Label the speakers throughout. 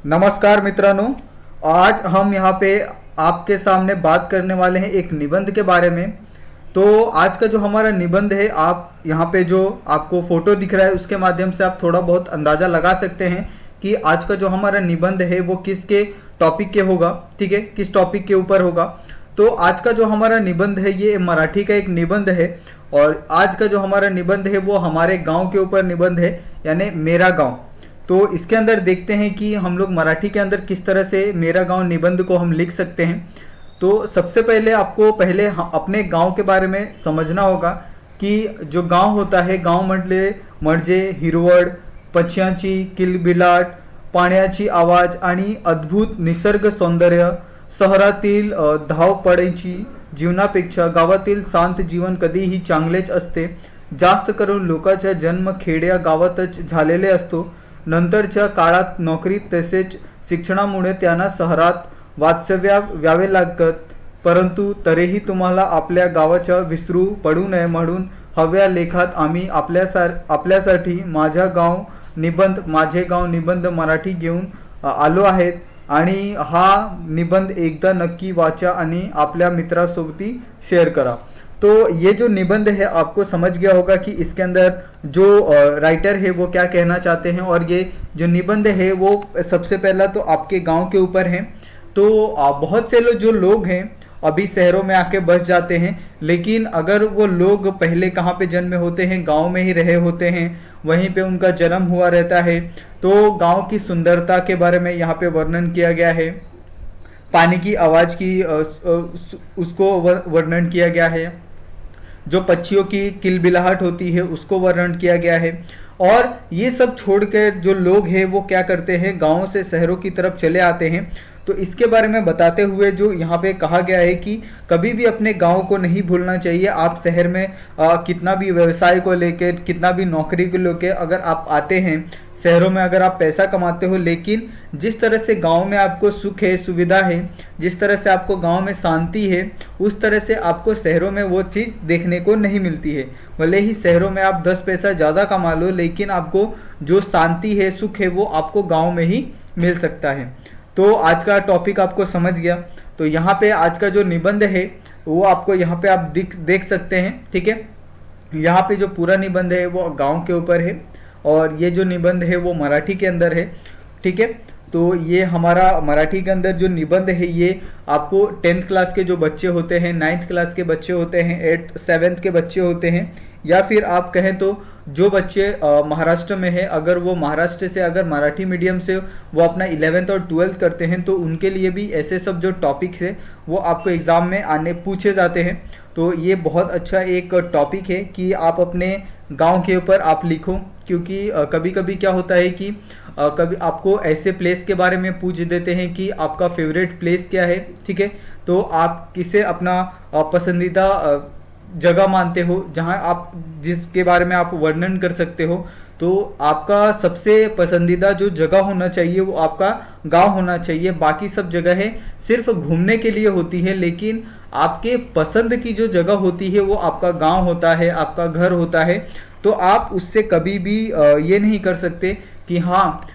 Speaker 1: नमस्कार मित्रांनो। आज हम यहाँ पे आपके सामने बात करने वाले हैं एक निबंध के बारे में। तो आज का जो हमारा निबंध है, आप यहाँ पे जो आपको फोटो दिख रहा है उसके माध्यम से आप थोड़ा बहुत अंदाज़ा लगा सकते हैं कि आज का जो हमारा निबंध है वो किसके टॉपिक के होगा। ठीक है, किस टॉपिक के ऊपर होगा। तो आज का जो हमारा निबंध है ये मराठी का एक निबंध है, और आज का जो हमारा निबंध है वो हमारे गांव के ऊपर निबंध है, यानी मेरा गांव। तो इसके अंदर देखते हैं कि हम लोग मराठी के अंदर किस तरह से मेरा गांव निबंध को हम लिख सकते हैं। तो सबसे पहले आपको अपने गांव के बारे में समझना होगा कि जो गांव होता है, गांव म्हणजे हिरवळ, पक्ष्यांची किलबिलाट, पाण्याची आवाज आणि अद्भुत निसर्ग सौंदर्य, शहरातील धावपळीची जीवनापेक्षा गावातील शांत जीवन कधीही चांगलेच असते। जास्त करून लोकांचा जन्म खेड्या गावातच झालेले असतो। नंतरच्या काळात नोकरी तसेच शिक्षणामुळे त्यांना शहरात वास्तव्य व्यावे लागत, परंतु तरीही तुम्हाला आपल्या गावाच्या विसरू पडू नये म्हणून हव्या लेखात आम्ही आपल्यासाठी माझे गाव निबंध मराठी घेऊन आलो आहेत, आणि हा निबंध एकदा नक्की वाचा आणि आपल्या मित्रांसोबत शेयर करा। तो ये जो निबंध है आपको समझ गया होगा कि इसके अंदर जो राइटर है वो क्या कहना चाहते हैं, और ये जो निबंध है वो सबसे पहला तो आपके गांव के ऊपर है। तो बहुत से जो लोग हैं अभी शहरों में आके बस जाते हैं, लेकिन अगर वो लोग पहले कहाँ पे जन्मे होते हैं, गांव में ही रहे होते हैं, वहीं पे उनका जन्म हुआ रहता है, तो गांव की सुंदरता के बारे में यहाँ पे वर्णन किया गया है। पानी की आवाज़ की उसको वर्णन किया गया है। जो पक्षियों की किलबिलाहट होती है उसको वर्णन किया गया है। और ये सब छोड़कर जो लोग हैं वो क्या करते हैं, गाँव से शहरों की तरफ चले आते हैं। तो इसके बारे में बताते हुए जो यहाँ पे कहा गया है कि कभी भी अपने गांव को नहीं भूलना चाहिए। आप शहर में कितना भी व्यवसाय को लेकर, कितना भी नौकरी को लेकर अगर आप आते हैं, शहरों में अगर आप पैसा कमाते हो, लेकिन जिस तरह से गांव में आपको सुख है, सुविधा है, जिस तरह से आपको गांव में शांति है, उस तरह से आपको शहरों में वो चीज़ देखने को नहीं मिलती है। भले ही शहरों में आप 10 पैसा ज़्यादा कमा लो, लेकिन आपको जो शांति है, सुख है, वो आपको गाँव में ही मिल सकता है। तो आज का टॉपिक आपको समझ गया। तो यहाँ पे आज का जो निबंध है वो आपको यहाँ पे आप देख सकते हैं। ठीक है, यहाँ पे जो पूरा निबंध है वो गांव के ऊपर है, और ये जो निबंध है वो मराठी के अंदर है। ठीक है, तो ये हमारा मराठी के अंदर जो निबंध है ये आपको 10th क्लास के जो बच्चे होते हैं, 9th क्लास के बच्चे होते हैं, 8th 7th के बच्चे होते हैं, या फिर आप कहें तो जो बच्चे महाराष्ट्र में है, अगर वो महाराष्ट्र से अगर मराठी मीडियम से वो अपना 11th और 12th करते हैं, तो उनके लिए भी ऐसे सब जो टॉपिक्स है वो आपको एग्ज़ाम में पूछे जाते हैं। तो ये बहुत अच्छा एक टॉपिक है कि आप अपने गांव के ऊपर आप लिखो, क्योंकि कभी कभी क्या होता है कि कभी आपको ऐसे प्लेस के बारे में पूछ देते हैं कि आपका फेवरेट प्लेस क्या है। ठीक है, तो आप किसे अपना पसंदीदा जगह मानते हो, जहां आप जिसके बारे में आप वर्णन कर सकते हो। तो आपका सबसे पसंदीदा जो जगह होना चाहिए वो आपका गांव होना चाहिए। बाकी सब जगह सिर्फ घूमने के लिए होती है, लेकिन आपके पसंद की जो जगह होती है वो आपका गांव होता है, आपका घर होता है। तो आप उससे कभी भी ये नहीं कर सकते कि हाँ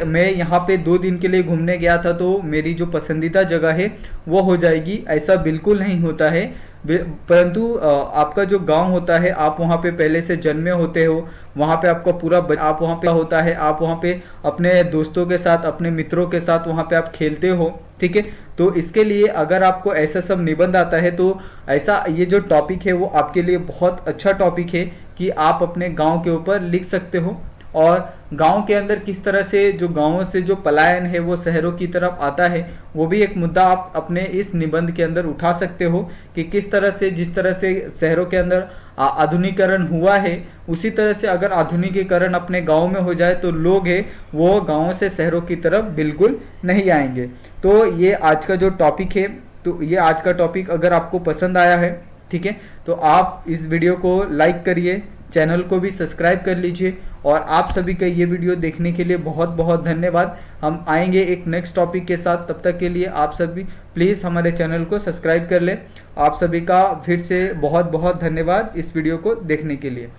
Speaker 1: मैं यहाँ पे 2 दिन के लिए घूमने गया था तो मेरी जो पसंदीदा जगह है वो हो जाएगी। ऐसा बिल्कुल नहीं होता है। परंतु आपका जो गांव होता है, आप वहाँ पे पहले से जन्मे होते हो, वहाँ पे आपका आप वहाँ पे होता है, आप वहाँ पे अपने दोस्तों के साथ, अपने मित्रों के साथ वहाँ पे आप खेलते हो। ठीक है, तो इसके लिए अगर आपको ऐसा सब निबंध आता है तो ऐसा ये जो टॉपिक है वो आपके लिए बहुत अच्छा टॉपिक है कि आप अपने गाँव के ऊपर लिख सकते हो। और गांव के अंदर किस तरह से जो गांवों से जो पलायन है वो शहरों की तरफ आता है, वो भी एक मुद्दा आप अपने इस निबंध के अंदर उठा सकते हो कि किस तरह से, जिस तरह से शहरों के अंदर आधुनिकीकरण हुआ है, उसी तरह से अगर आधुनिकीकरण अपने गांव में हो जाए तो लोग हैं वो गांवों से शहरों की तरफ बिल्कुल नहीं आएंगे। तो ये आज का जो टॉपिक है, तो ये आज का टॉपिक अगर आपको पसंद आया है, ठीक है, तो आप इस वीडियो को लाइक करिए, चैनल को भी सब्सक्राइब कर लीजिए। और आप सभी का ये वीडियो देखने के लिए बहुत बहुत धन्यवाद। हम आएंगे एक नेक्स्ट टॉपिक के साथ, तब तक के लिए आप सभी प्लीज़ हमारे चैनल को सब्सक्राइब कर लें। आप सभी का फिर से बहुत बहुत धन्यवाद इस वीडियो को देखने के लिए।